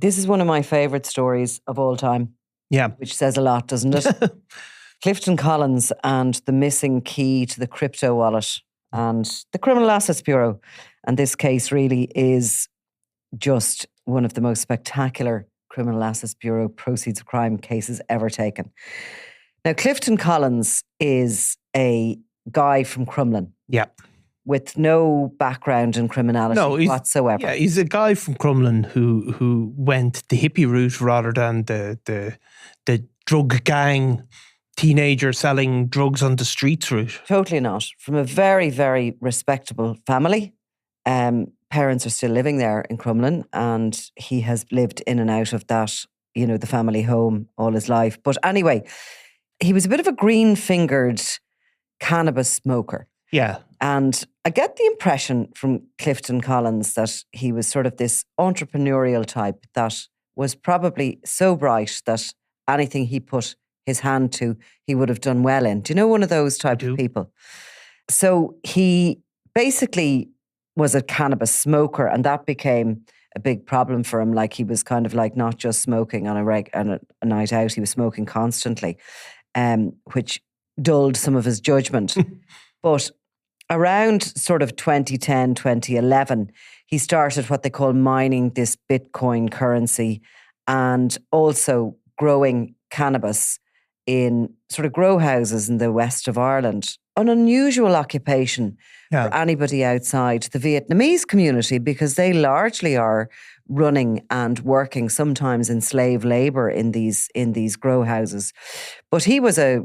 This is one of my favourite stories of all time. Yeah. Which says a lot, doesn't it? Clifton Collins and the missing key to the crypto wallet and the Criminal Assets Bureau. And this case really is just one of the most spectacular Criminal Assets Bureau proceeds of crime cases ever taken. Now, Clifton Collins is a guy from Crumlin. Yeah. With no background in criminality whatsoever. Yeah, he's a guy from Crumlin who went the hippie route rather than the drug gang teenager selling drugs on the streets route. Totally not. From a very, very respectable family. Parents are still living there in Crumlin, and he has lived in and out of that, the family home all his life. But anyway, he was a bit of a green-fingered cannabis smoker. Yeah. And I get the impression from Clifton Collins that he was sort of this entrepreneurial type that was probably so bright that anything he put his hand to, he would have done well in. Do you know one of those type of people? So he basically was a cannabis smoker, and that became a big problem for him. Like, he was kind of like not just smoking on a night out, he was smoking constantly, which dulled some of his judgment. But around sort of 2010, 2011, he started what they call mining this Bitcoin currency and also growing cannabis in sort of grow houses in the west of Ireland. An unusual occupation for anybody outside the Vietnamese community, because they largely are running and working sometimes in slave labor in these grow houses. But he was a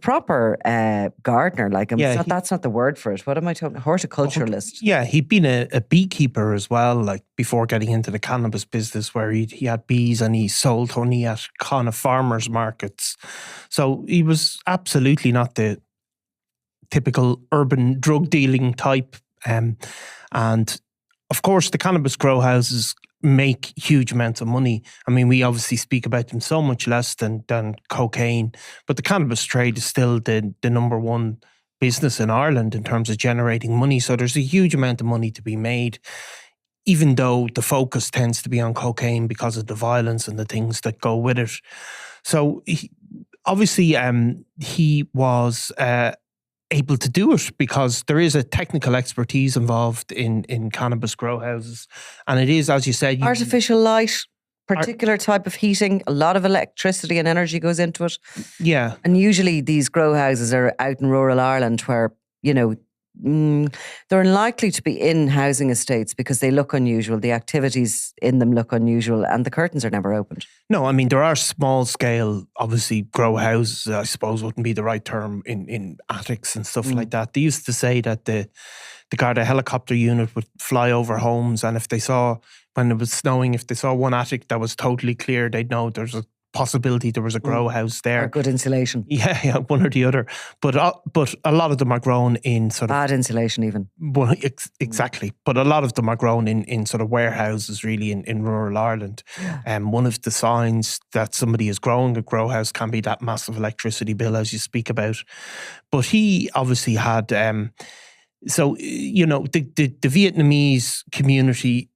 proper gardener. That's not the word for it. What am I talking? Horticulturalist. Yeah, he'd been a beekeeper as well, like before getting into the cannabis business, where he had bees and he sold honey at kind of farmers markets. So he was absolutely not the typical urban drug dealing type. And of course, the cannabis grow houses make huge amounts of money. I mean, we obviously speak about them so much less than cocaine, but the cannabis trade is still the number one business in Ireland in terms of generating money. So there's a huge amount of money to be made, even though the focus tends to be on cocaine because of the violence and the things that go with it. So he was able to do it because there is a technical expertise involved in cannabis grow houses. And it is, as you said... artificial light, particular type of heating, a lot of electricity and energy goes into it. Yeah. And usually these grow houses are out in rural Ireland where, they're unlikely to be in housing estates because they look unusual. The activities in them look unusual and the curtains are never opened. No, I mean, there are small scale, obviously, grow houses, I suppose wouldn't be the right term, in attics and stuff like that. They used to say that the Garda helicopter unit would fly over homes, and if they saw, when it was snowing, if they saw one attic that was totally clear, they'd know there's a possibility there was a grow house there. Or good insulation. Yeah, one or the other. But a lot of them are grown in sort of... bad insulation even. Well, exactly. But a lot of them are grown in sort of warehouses really in rural Ireland. And one of the signs that somebody is growing a grow house can be that massive electricity bill as you speak about. But he obviously had... the Vietnamese community,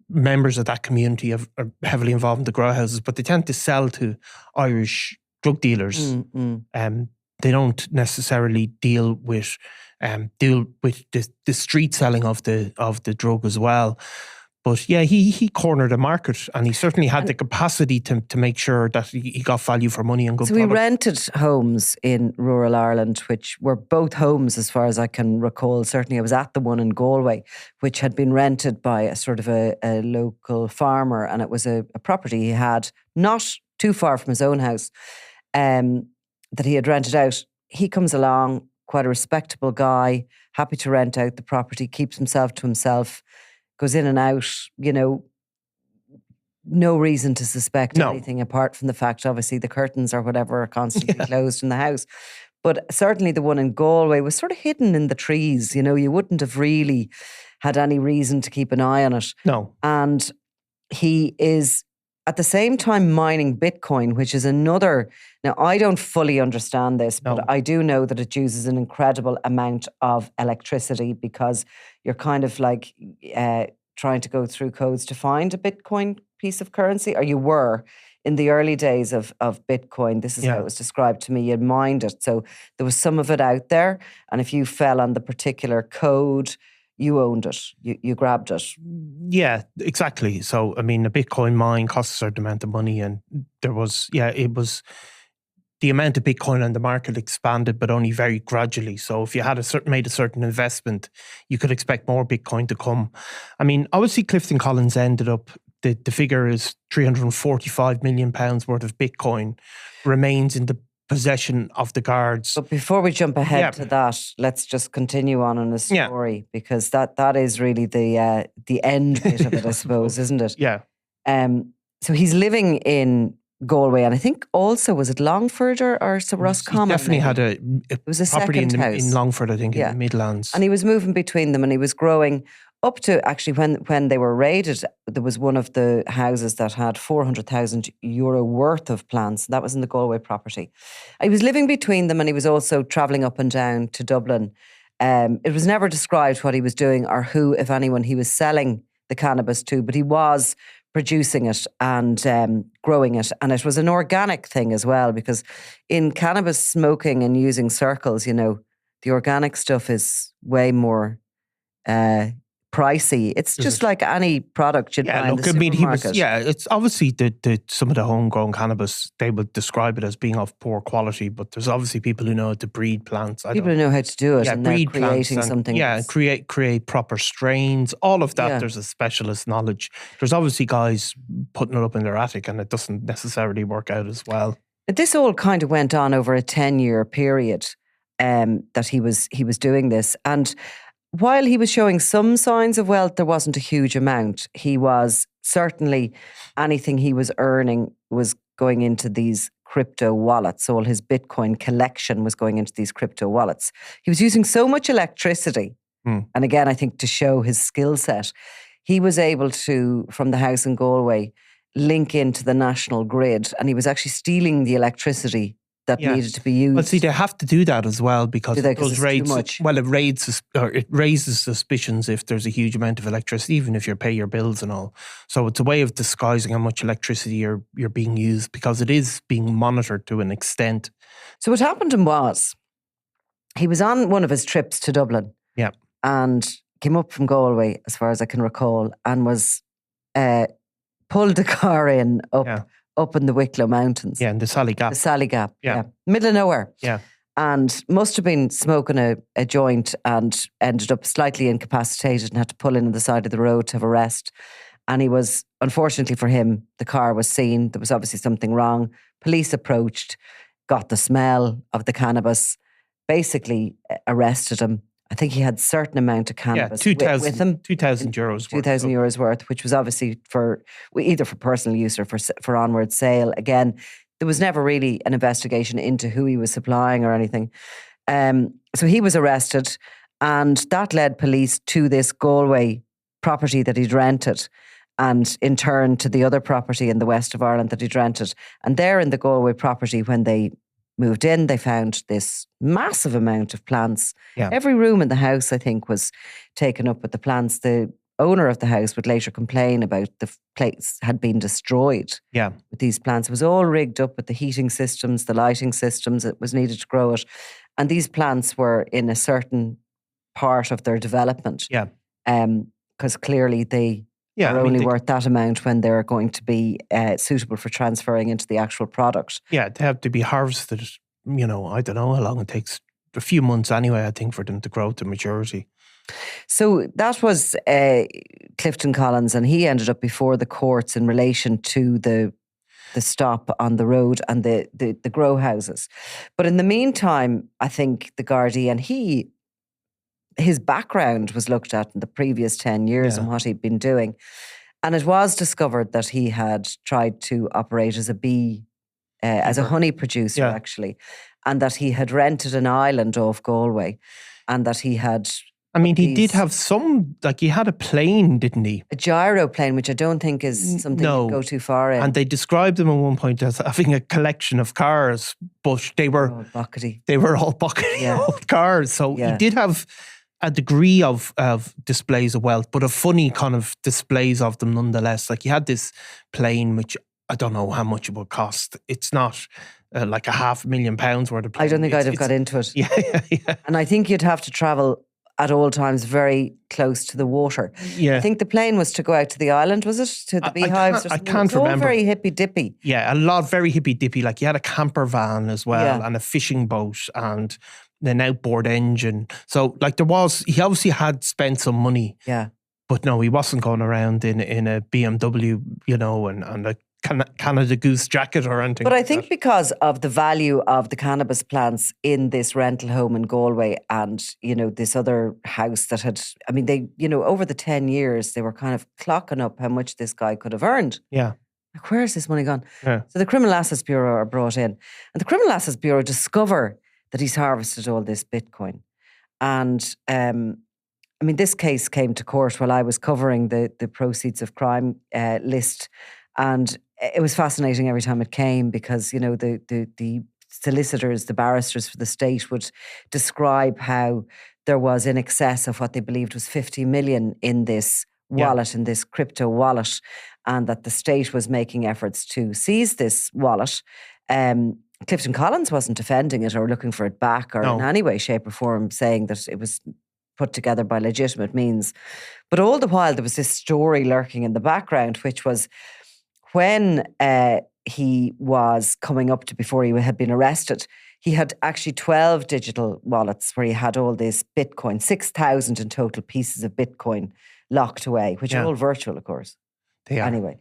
members of that community are heavily involved in the grow houses, but they tend to sell to Irish drug dealers. They don't necessarily deal with the street selling of the drug as well. But yeah, he cornered a market, and he certainly had the capacity to make sure that he got value for money and good product. So he rented homes in rural Ireland, which were both homes as far as I can recall. Certainly I was at the one in Galway, which had been rented by a sort of a local farmer, and it was a property he had not too far from his own house that he had rented out. He comes along, quite a respectable guy, happy to rent out the property, keeps himself to himself, goes in and out, no reason to suspect anything apart from the fact, obviously, the curtains or whatever are constantly closed in the house. But certainly the one in Galway was sort of hidden in the trees. You wouldn't have really had any reason to keep an eye on it. No. And he is at the same time mining Bitcoin, which is another... Now, I don't fully understand this, but I do know that it uses an incredible amount of electricity because you're kind of like trying to go through codes to find a Bitcoin piece of currency, or you were in the early days of Bitcoin. This is how Yeah. it was described to me. You'd mined it. So there was some of it out there. And if you fell on the particular code, you owned it. You grabbed it. Yeah, exactly. So, I mean, a Bitcoin mine costs a certain amount of money, and there was, it was the amount of Bitcoin on the market expanded, but only very gradually. So if you had made a certain investment, you could expect more Bitcoin to come. I mean, obviously Clifton Collins ended up, the figure is £345 million worth of Bitcoin remains in the possession of the guards. But before we jump ahead to that, let's just continue on in the story, because that is really the end bit of it, I suppose, isn't it? Yeah. So he's living in Galway, and I think also, was it Longford or Sir Roscommon? He definitely had a property in house. Longford, I think, in the Midlands. And he was moving between them, and he was growing up to, actually, when they were raided, there was one of the houses that had €400,000 worth of plants. That was in the Galway property. He was living between them, and he was also travelling up and down to Dublin. It was never described what he was doing or who, if anyone, he was selling the cannabis to, but he was producing it and growing it. And it was an organic thing as well, because in cannabis smoking and using circles, the organic stuff is way more pricey. It's just like any product you'd buy in the supermarket. It's obviously some of the homegrown cannabis, they would describe it as being of poor quality, but there's obviously people who know how to breed plants. People who know how to do it, and breed they're creating something. Yeah, create proper strains, all of that. There's a specialist knowledge. There's obviously guys putting it up in their attic, and it doesn't necessarily work out as well. This all kind of went on over a 10-year period that he was doing this. And while he was showing some signs of wealth, there wasn't a huge amount. He was certainly, anything he was earning was going into these crypto wallets. All his Bitcoin collection was going into these crypto wallets. He was using so much electricity. And again, I think to show his skill set, he was able to, from the house in Galway, link into the national grid. And he was actually stealing the electricity that needed to be used. Well, see, they have to do that as well, because those raids, it raises suspicions if there's a huge amount of electricity, even if you pay your bills and all. So it's a way of disguising how much electricity you're being used, because it is being monitored to an extent. So what happened to him was, he was on one of his trips to Dublin. Yeah. And came up from Galway, as far as I can recall, and was pulled the car in up in the Wicklow Mountains. Yeah, in the Sally Gap. The Sally Gap, middle of nowhere. Yeah. And must have been smoking a joint and ended up slightly incapacitated and had to pull in on the side of the road to have a rest. And he was, unfortunately for him, the car was seen. There was obviously something wrong. Police approached, got the smell of the cannabis, basically arrested him. I think he had a certain amount of cannabis with him. €2,000 worth. €2,000 worth, which was obviously either for personal use or for onward sale. Again, there was never really an investigation into who he was supplying or anything. So he was arrested, and that led police to this Galway property that he'd rented, and in turn to the other property in the west of Ireland that he'd rented. And there in the Galway property, when they moved in, they found this massive amount of plants. Yeah. Every room in the house, I think, was taken up with the plants. The owner of the house would later complain about the place had been destroyed with these plants. It was all rigged up with the heating systems, the lighting systems that was needed to grow it. And these plants were in a certain part of their development. Yeah. Because clearly they are only worth that amount when they're going to be suitable for transferring into the actual product. Yeah, they have to be harvested, I don't know how long it takes. A few months anyway, I think, for them to grow to maturity. So that was Clifton Collins, and he ended up before the courts in relation to the stop on the road and the grow houses. But in the meantime, I think the Gardaí, and his background was looked at in the previous 10 years and what he'd been doing. And it was discovered that he had tried to operate as a honey producer, actually, and that he had rented an island off Galway, and that he had... he did have he had a plane, didn't he? A gyroplane, which I don't think is something you go too far in. And they described him at one point as having a collection of cars, but they were... buckety. They were all buckety old cars. So he did have a degree of displays of wealth, but a funny kind of displays of them nonetheless. Like, he had this plane, which I don't know how much it would cost. It's not like £500,000 worth of plane. I don't think I'd have got into it. Yeah. And I think you'd have to travel at all times very close to the water. Yeah. I think the plane was to go out to the island, was it? To the beehives or I something? can't It was remember. all very hippy-dippy. Yeah, a lot, very hippy-dippy. Like, he had a camper van as well, Yeah. and a fishing boat and an outboard engine. So, like, he obviously had spent some money. Yeah. But no, he wasn't going around in a BMW, and a Canada Goose jacket or anything. But I like think that. because of the value of the cannabis plants in this rental home in Galway and, this other house that had, they, over the 10 years, they were kind of clocking up how much this guy could have earned. Yeah. Like, where's this money gone? Yeah. So the Criminal Assets Bureau are brought in. And the Criminal Assets Bureau discover that he's harvested all this Bitcoin. And, this case came to court while I was covering the proceeds of crime list. And it was fascinating every time it came because, the solicitors, the barristers for the state would describe how there was in excess of what they believed was 50 million in this wallet, in this crypto wallet, and that the state was making efforts to seize this wallet. Clifton Collins wasn't defending it or looking for it back or in any way, shape or form saying that it was put together by legitimate means. But all the while there was this story lurking in the background, which was when he was coming up to before he had been arrested, he had actually 12 digital wallets where he had all this Bitcoin, 6,000 in total pieces of Bitcoin locked away, which are all virtual, of course. They are. Anyway,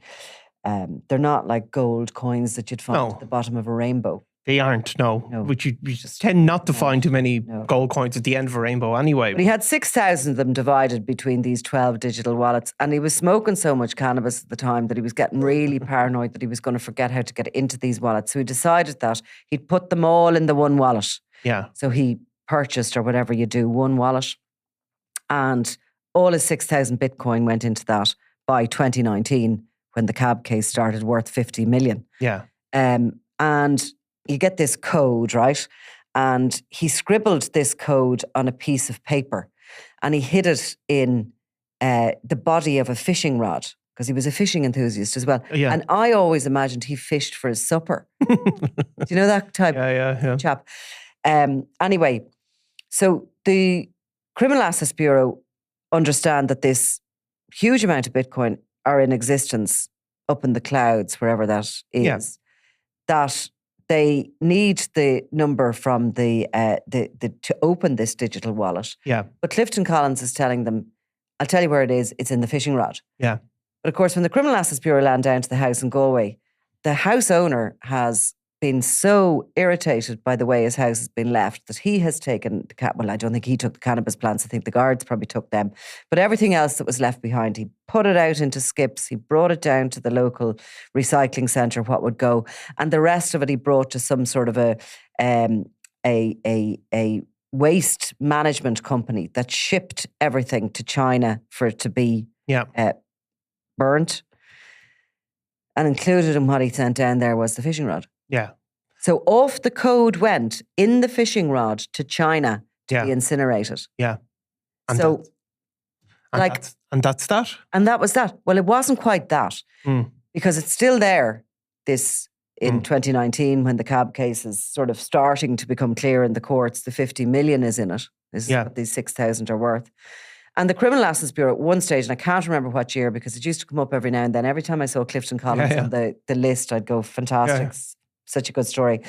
they're not like gold coins that you'd find at the bottom of a rainbow. They aren't, no. Which you just tend not to find too many No. gold coins at the end of a rainbow anyway. But he had 6,000 of them divided between these 12 digital wallets. And he was smoking so much cannabis at the time that he was getting really paranoid that he was going to forget how to get into these wallets. So he decided that he'd put them all in the one wallet. Yeah. So he purchased, or whatever you do, one wallet. And all his 6,000 Bitcoin went into that by 2019 when the cab case started, worth 50 million. Yeah. And you get this code, right? And he scribbled this code on a piece of paper and he hid it in the body of a fishing rod because he was a fishing enthusiast as well. Yeah. And I always imagined he fished for his supper. Do you know that type Yeah. chap? Anyway, so the Criminal Assets Bureau understand that this huge amount of Bitcoin are in existence up in the clouds, wherever that is, that they need the number from the to open this digital wallet. Yeah. But Clifton Collins is telling them, I'll tell you where it is. It's in the fishing rod. Yeah. But of course, when the Criminal Assets Bureau land down to the house in Galway, the house owner has been so irritated by the way his house has been left that he has taken well, I don't think he took the cannabis plants. I think the guards probably took them. But everything else that was left behind, he put it out into skips. He brought it down to the local recycling centre, what would go. And the rest of it he brought to some sort of a waste management company that shipped everything to China for it to be burnt. And included in what he sent down there was the fishing rod. Yeah. So off the code went in the fishing rod to China to be incinerated. Yeah. And so, that's that? And that was that. Well, it wasn't quite that because it's still there in 2019 when the cab case is sort of starting to become clear in the courts. The 50 million is in it. This is what these 6,000 are worth. And the Criminal Assets Bureau at one stage, and I can't remember what year because it used to come up every now and then. Every time I saw Clifton Collins on the list, I'd go, fantastic, such a good story.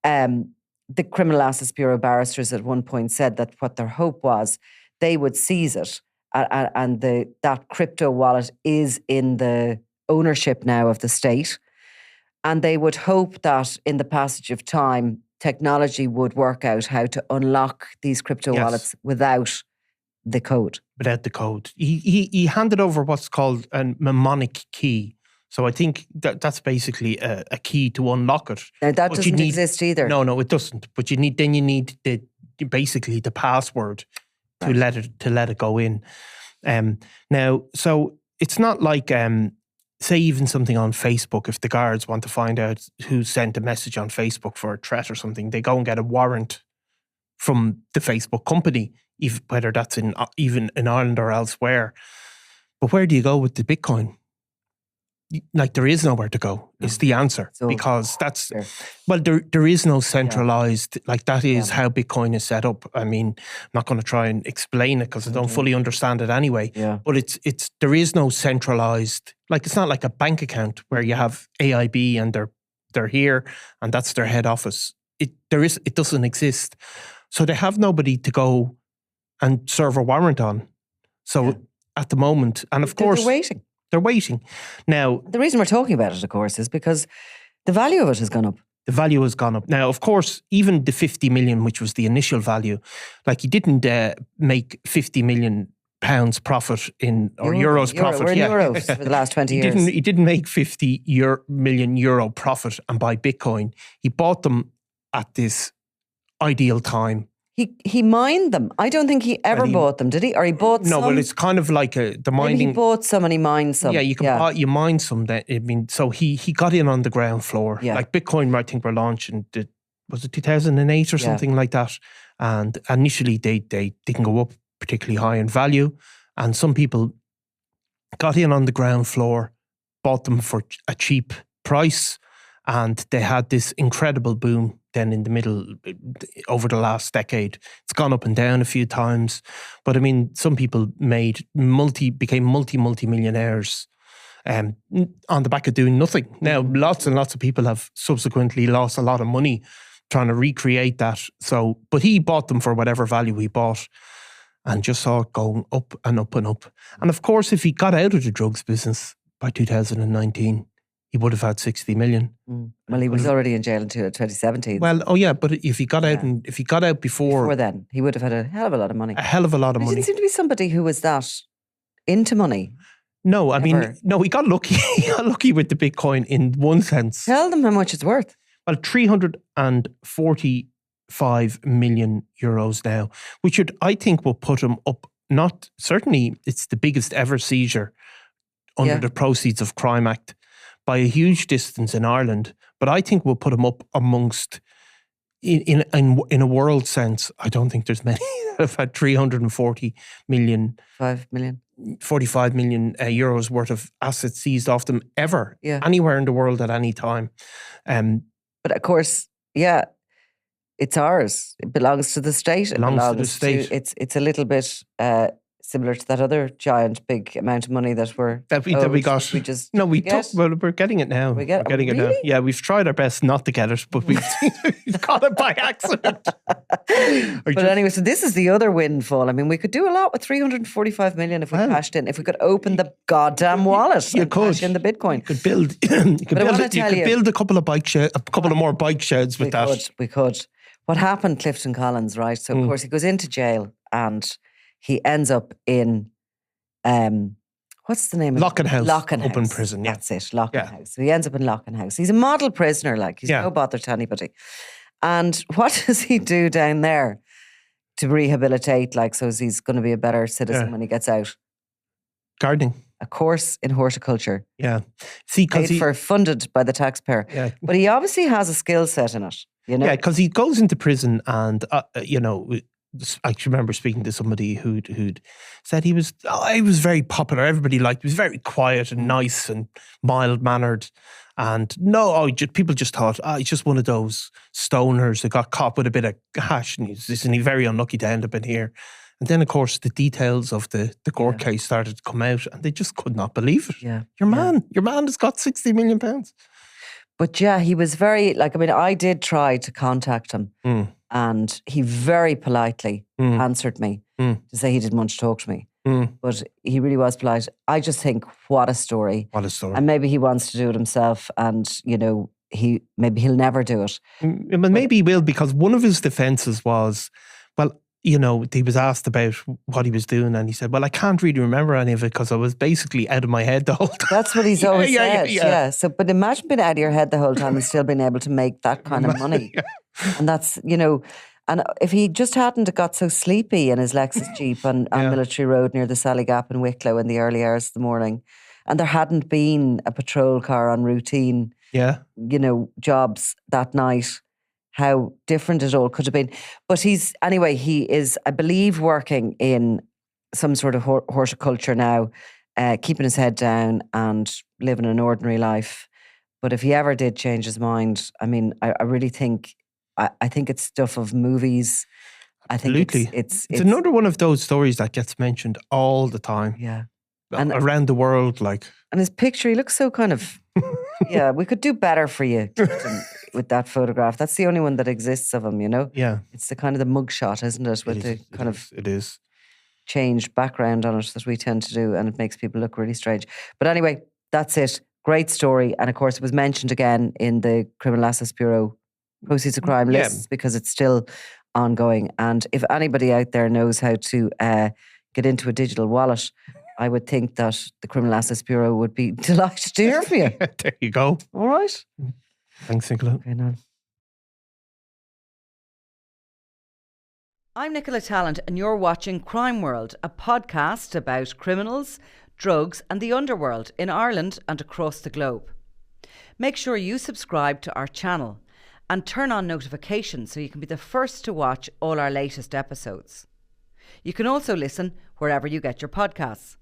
The Criminal Assets Bureau barristers at one point said that what their hope was, they would seize it and that crypto wallet is in the ownership now of the state. And they would hope that in the passage of time, technology would work out how to unlock these crypto wallets without the code. Without the code. He handed over what's called a mnemonic key. So I think that's basically a key to unlock it. Now that doesn't exist either. No, it doesn't. But you need basically the password to let it go in. Now, so it's not like say even something on Facebook. If the guards want to find out who sent a message on Facebook for a threat or something, they go and get a warrant from the Facebook company. whether that's even in Ireland or elsewhere. But where do you go with the Bitcoin? Like, there is nowhere to go, is the answer. So, because there is no centralized, like that is how Bitcoin is set up. I mean, I'm not going to try and explain it because I don't fully understand it anyway. Yeah. But there is no centralized, like, it's not like a bank account where you have AIB and they're here and that's their head office. It doesn't exist. So they have nobody to go and serve a warrant on. So at the moment, and of course, they're waiting. They're waiting. Now, the reason we're talking about it, of course, is because the value of it has gone up. The value has gone up. Now, of course, even the 50 million, which was the initial value, like, he didn't make 50 million pounds profit euros profit. We're in euros for the last 20 years. He didn't make 50 million euro profit and buy Bitcoin. He bought them at this ideal time. He mined them. I don't think he ever bought them, did he? Or he bought some? No, well, it's kind of like the mining. Maybe he bought some and he mined some. Yeah, you mine some. So he got in on the ground floor. Yeah. Like, Bitcoin, I think, were launched in, was it 2008 or something like that? And initially they didn't go up particularly high in value. And some people got in on the ground floor, bought them for a cheap price, and they had this incredible boom then in the middle over the last decade. It's gone up and down a few times. But I mean, some people became multi-millionaires on the back of doing nothing. Now, lots and lots of people have subsequently lost a lot of money trying to recreate that. So, but he bought them for whatever value he bought and just saw it going up and up and up. And of course, if he got out of the drugs business by 2019, he would have had 60 million. Well, he was already in jail until 2017. Well, but if he got out before then, he would have had a hell of a lot of money. A hell of a lot of money. He didn't seem to be somebody who was that into money. No, I mean, he got lucky. He got lucky with the Bitcoin in one sense. Tell them how much it's worth. Well, 345 million euros now, which I think will put him up. Certainly, it's the biggest ever seizure under the Proceeds of Crime Act by a huge distance in Ireland, but I think we'll put him up amongst, in a world sense, I don't think there's many that have had 340 million, 45 million euros worth of assets seized off them ever, anywhere in the world at any time. But of course, it's ours. It belongs to the state. It belongs to the state. It's a little bit similar to that other giant big amount of money that we got. We're getting it now. We're getting it now. Yeah, we've tried our best not to get it, but we've got it by accident. Anyway, so this is the other windfall. I mean, we could do a lot with 345 million if we cashed in. If we could open the goddamn wallet and cash in the Bitcoin. You could build. Build a couple of more bike sheds with that. We could. What happened, Clifton Collins, right? So of course he goes into jail and he ends up in, what's the name of it? Lockenhouse. Lockenhouse. Up in prison, yeah. That's it, Lockenhouse. So he ends up in Lockenhouse. He's a model prisoner, like. He's no bother to anybody. And what does he do down there to rehabilitate, like, so he's going to be a better citizen when he gets out? Gardening. A course in horticulture. Yeah. See, funded by the taxpayer. Yeah. But he obviously has a skill set in it, you know? Yeah, because he goes into prison and, I remember speaking to somebody who'd said he was very popular. Everybody liked him. He was very quiet and nice and mild-mannered. And people just thought, he's just one of those stoners that got caught with a bit of hash. And isn't he very unlucky to end up in here? And then, of course, the details of the court case started to come out and they just could not believe it. Yeah. Your man has got 60 million pounds. But he was very, I did try to contact him. And he very politely answered me to say he didn't want to talk to me. But he really was polite. I just think, what a story. What a story. And maybe he wants to do it himself and, maybe he'll never do it. Maybe he will, because one of his defences was, he was asked about what he was doing and he said, I can't really remember any of it because I was basically out of my head the whole time. That's what he's always said. Yeah. So, but imagine being out of your head the whole time and still being able to make that kind of money. And that's, and if he just hadn't got so sleepy in his Lexus Jeep on Military Road near the Sally Gap in Wicklow in the early hours of the morning, and there hadn't been a patrol car on routine, jobs that night, how different it all could have been. But he is, I believe, working in some sort of horticulture now, keeping his head down and living an ordinary life. But if he ever did change his mind, I mean, I really think, I think it's stuff of movies. Absolutely. I think it's another one of those stories that gets mentioned all the time. Yeah. And around the world, like. And his picture, he looks so kind of, yeah, we could do better for you, Clifton, with that photograph. That's the only one that exists of him, you know? Yeah. It's the kind of the mugshot, isn't it? With It is. Changed background on it that we tend to do, and it makes people look really strange. But anyway, that's it. Great story. And of course, it was mentioned again in the Criminal Assets Bureau proceeds of crime lists because it's still ongoing. And if anybody out there knows how to get into a digital wallet, I would think that the Criminal Assets Bureau would be delighted to hear from you. There you go. All right. Thanks, Nicola. Okay, now. I'm Nicola Tallant, and you're watching Crime World, a podcast about criminals, drugs, and the underworld in Ireland and across the globe. Make sure you subscribe to our channel and turn on notifications so you can be the first to watch all our latest episodes. You can also listen wherever you get your podcasts.